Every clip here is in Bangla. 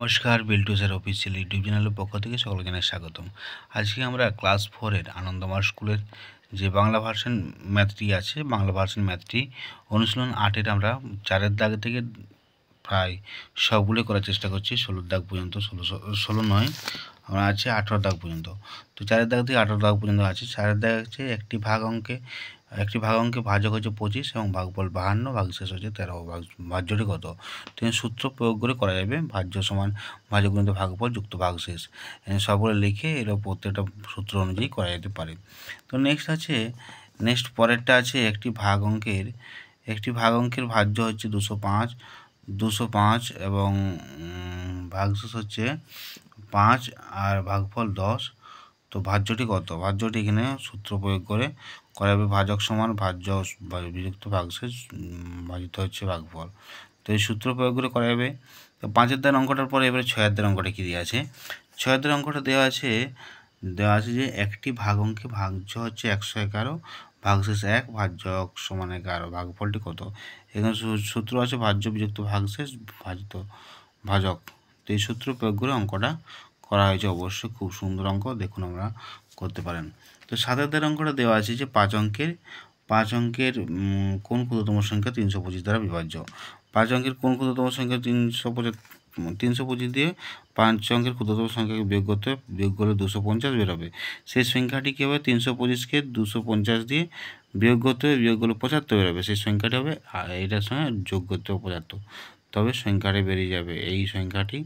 নমস্কার, বিল্টু স্যার অফিসিয়াল ইউটিউব চ্যানেলের পক্ষ থেকে সকলকে জানাই স্বাগতম। আজকে আমরা ক্লাস 4-এর আনন্দমার্গ স্কুলের যে বাংলা ভার্সন ম্যাথটি আছে, বাংলা ভার্সন ম্যাথটি অনুশীলন 8-এর আমরা 4-এর দাগ থেকে প্রায় সবগুলো করার চেষ্টা করছি। 16 দাগ পর্যন্ত, 16 নয়, আমরা আছে 18 দাগ পর্যন্ত। তো 4-এর দাগ থেকে 18 দাগ পর্যন্ত আছে। 4-এর দাগ হচ্ছে একটি ভাগ অঙ্কে ভাজক হচ্ছে 25 এবং ভাগফল 52, ভাগশেষ হচ্ছে 13। ভাজ্যটি কত? সূত্র প্রয়োগ করে করা যাবে। ভাজ্য সমান ভাজক গুণিত ভাগফল যুক্ত ভাগশেষ। সবগুলো লিখে এর প্রত্যেকটা সূত্র অনুযায়ী করা যেতে পারে। তো নেক্সট পরেরটা আছে একটি ভাগ অঙ্কের ভাজ্য হচ্ছে 205 এবং ভাগশেষ হচ্ছে 5 আর ভাগফল 10। তো ভাজ্যটি কত? ভাজ্যটি এখানে সূত্র প্রয়োগ করে করা যাবে। ভাজক সমান ভাজ্য বিযুক্ত ভাগশেষ ভাজিত হচ্ছে ভাগফল। তো এই সূত্র প্রয়োগ করে করা যাবে। তো 5-এর দাগ অঙ্কটার পরে এবারে 6-এর দাগ অঙ্কটা কী দেওয়া আছে? 6-এর দাগ অঙ্কটা দেওয়া আছে যে একটি ভাগ অঙ্কে ভাজ্য হচ্ছে 111, ভাগশেষ 1, ভাজক সমান 11। ভাগফলটি কত? এখানে সূত্র আছে ভাজ্য বিযুক্ত ভাগশেষ ভাজিত ভাজক। তো এই সূত্র প্রয়োগ করে অঙ্কটা করা হয়েছে। অবশ্যই খুব সুন্দর অঙ্ক, দেখুন আমরা করতে পারেন। তো 7-এর দাগ অঙ্কটা দেওয়া আছে যে 5 অঙ্কের কোন ক্ষুদ্রতম সংখ্যা 325 দ্বারা বিভাজ্য? 5 অঙ্কের কোন ক্ষুদ্রতম সংখ্যা 325 দিয়ে 5 অঙ্কের ক্ষুদ্রতম সংখ্যাকে বিয়োগ করলে 250 বেরোবে। সেই সংখ্যাটি কী হবে? 325কে 250 দিয়ে বিয়োগ করতে হবে, বিয়োগ করলে 75 বেরোবে। সেই সংখ্যাটি হবে এটার সঙ্গে যোগ করতে হবে 75, তবে সংখ্যাটি বেরিয়ে যাবে। এই সংখ্যাটি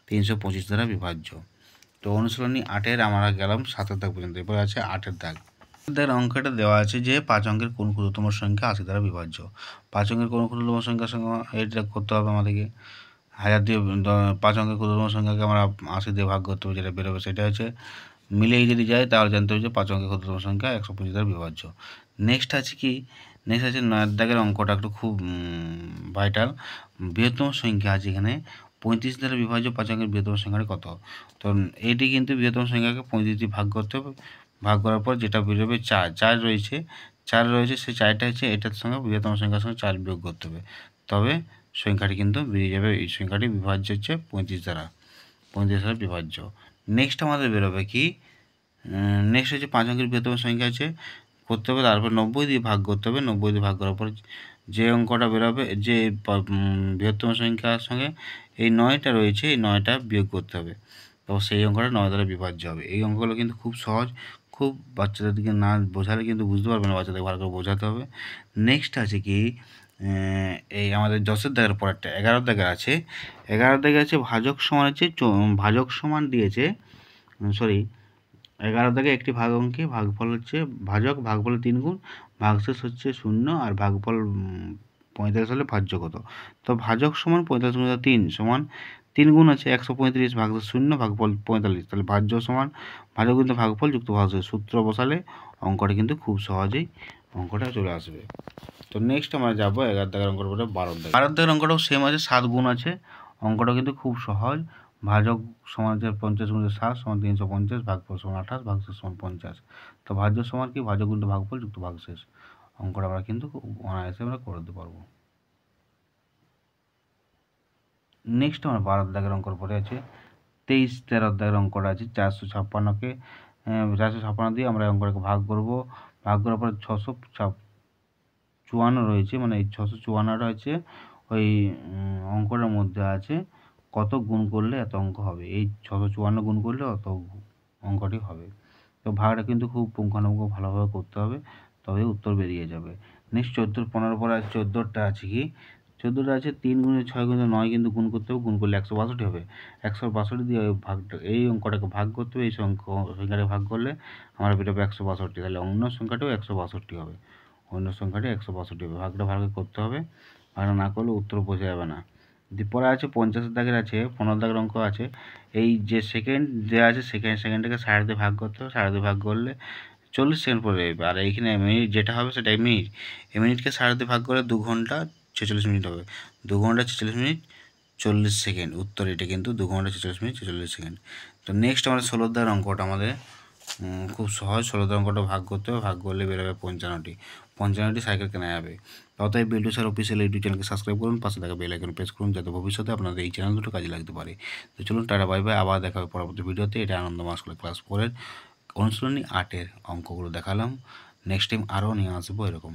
325 দ্বারা বিভাজ্য। তো অনুশীলনী 8-এর আমরা গেলাম 7-এর দাগ পর্যন্ত। এরপর আছে 8-এর দাগ। অঙ্কটা দেওয়া আছে যে 5 অঙ্কের কোন ক্ষুদ্রতম সংখ্যা 80 দ্বারা বিভাজ্য? 5 অঙ্কের কোন ক্ষুদ্রতম সংখ্যার সঙ্গে এটা করতে হবে আমাদেরকে। 1000 দিয়ে 5 অঙ্কের ক্ষুদ্রতম সংখ্যাকে আমরা 80 দিয়ে ভাগ করতে হবে, যেটা বেরোবে সেটা হচ্ছে মিলেই যদি যায় তাহলে জানতে হবে যে 5 অঙ্কের ক্ষুদ্রতম সংখ্যা 125 দ্বারা বিভাজ্য। নেক্সট আছে 9-এর দাগের অঙ্কটা একটু খুব ভাইটাল। বৃহত্তম সংখ্যা আছে এখানে 35 দ্বারা বিভাজ্য 5 অঙ্কের বৃহত্তম সংখ্যাটি কত? তো এটি কিন্তু বৃহত্তম সংখ্যাকে 35 দিয়ে ভাগ করতে হবে। ভাগ করার পর যেটা বেরোবে 4 রয়েছে, সেই 4টা হচ্ছে এটার সঙ্গে বৃহত্তম সংখ্যার সঙ্গে 4 বিয়োগ করতে হবে, তবে সংখ্যাটি কিন্তু বেরিয়ে যাবে। এই সংখ্যাটি বিভাজ্য হচ্ছে 35 দ্বারা বিভাজ্য। নেক্সট আমাদের বেরোবে কি? নেক্সট হচ্ছে 5 অঙ্কের বৃহত্তম সংখ্যা আছে করতে হবে, তারপর 90 দিয়ে ভাগ করতে হবে। 90 দিয়ে ভাগ করার পর যে অঙ্কটা বেরোবে, যে বৃহত্তম সংখ্যার সঙ্গে এই 9টা রয়েছে, এই 9টা বিয়োগ করতে হবে, তো সেই অঙ্কটা 9 দ্বারা বিভাজ্য হবে। এই অঙ্কগুলো কিন্তু খুব সহজ, খুব বাচ্চাদেরকে না বোঝালে কিন্তু বুঝতে পারবে না, বাচ্চাদের ভালো করে বোঝাতে হবে। নেক্সট আছে কি? এই আমাদের 10-এর দাগের পরেরটা 11-এর দাগে আছে। 11-এর দাগে আছে ভাজক সমান দিয়েছে, 11 দাগে একটি ভাগ অঙ্কে ভাগফল হচ্ছে ভাগফল 3 গুণ, ভাগশেষ হচ্ছে 0 আর ভাগফল 45 হলে ভাজ্য কত? তো ভাজক সমান 45 গুণ 3 সমান 3 গুণ আছে 135, ভাগশেষ 0, ভাগফল 45, তাহলে ভাজ্য সমান ভাজক কিন্তু ভাগফল যুক্ত ভাগশেষ। সূত্র বসালে অঙ্কটা কিন্তু খুব সহজেই অঙ্কটা চলে আসবে। তো নেক্সট আমরা যাবো 11 দাগের অঙ্কটা পরে 12 দাগের অঙ্কটাও সেম আছে, 7 গুণ আছে। অঙ্কটা কিন্তু খুব সহজ। ভাজক সমান হচ্ছে 50 গুণ 7 সমান 350, ভাগফল সমান 28, ভাগশেষ সমান 50। তো ভাজ্য সমান কি? ভাজক গুণিত ভাগফল যুক্ত ভাগশেষ। অঙ্কটা আমরা কিন্তু অনায়াসে আমরা করে দিতে পারবো। নেক্সট আমরা 12 দাগের অঙ্কর পরে আছে 23-13 দাগের অঙ্কটা আছে 456 দিয়ে আমরা অঙ্কটাকে ভাগ করব। ভাগ করার পরে 654 রয়েছে, মানে এই 654টা হচ্ছে ওই অঙ্কটার মধ্যে আছে কত গুণ করলে এত অঙ্ক হবে। এই 654 গুণ করলে অত অঙ্কটি হবে। তো ভাগটা কিন্তু খুব পুঙ্খানুপুঙ্খ ভালোভাবে করতে হবে, তবে উত্তর বেরিয়ে যাবে। নেক্সট 14-15 পরে 14টা আছে কি? 14টা আছে 3 গুণে 6 গুণে 9 কিন্তু গুণ করতে হবে, গুণ করলে 162 হবে। 162 দিয়ে এই অঙ্কটাকে ভাগ করতে হবে, এই সংখ্যাটাকে ভাগ করলে আমরা বেরোবে 162, তাহলে অন্য সংখ্যাটাও 162 হবে। অন্য সংখ্যাটি 162 হবে। ভাগটা ভালো করতে হবে, ভাগটা না করলে উত্তর বোঝা যাবে না। পরে আছে 50-এর দাগের আছে 15 দাগের অঙ্ক আছে। এই যে সেকেন্ড দেওয়া আছে, সেকেন্ডটাকে 60 দিয়ে ভাগ করতে হবে, 60 দিয়ে ভাগ করলে 40 সেকেন্ড পরে যাবে। আর এইখানে মিনিট যেটা হবে সেটাই মিনিট। এই মিনিটকে 60 দিয়ে ভাগ করে 2 ঘন্টা 46 মিনিট হবে। 2 ঘন্টা 46 মিনিট 40 সেকেন্ড। উত্তর এটা কিন্তু 2 ঘন্টা 46 মিনিট 46 সেকেন্ড। তো নেক্সট আমাদের 16 দাগের অঙ্কটা আমাদের খুব সহজ। 16 দাগের অঙ্কটা ভাগ করতে হবে, ভাগ করলে বেরোবে 55টি। 55টি সাইকেল কেনা যাবে। অতএব বিল্টু স্যার অফিসিয়াল ইউটিউব চ্যানেলকে সাবস্ক্রাইব করুন, পাশে থাকা বেল আইকন প্রেস করুন, যাতে ভবিষ্যতে আপনাদের এই চ্যানেল দুটো কাজে লাগতে পারে। তো চলুন টাটা বাই বাই, আবার দেখা হবে পরবর্তী ভিডিওতে। এটা আনন্দমা স্কুলের ক্লাস 4-এর অনুশীলনী 8-এর অঙ্কগুলো দেখালাম। নেক্সট টাইম আরও নিয়ে আসবো এরকম।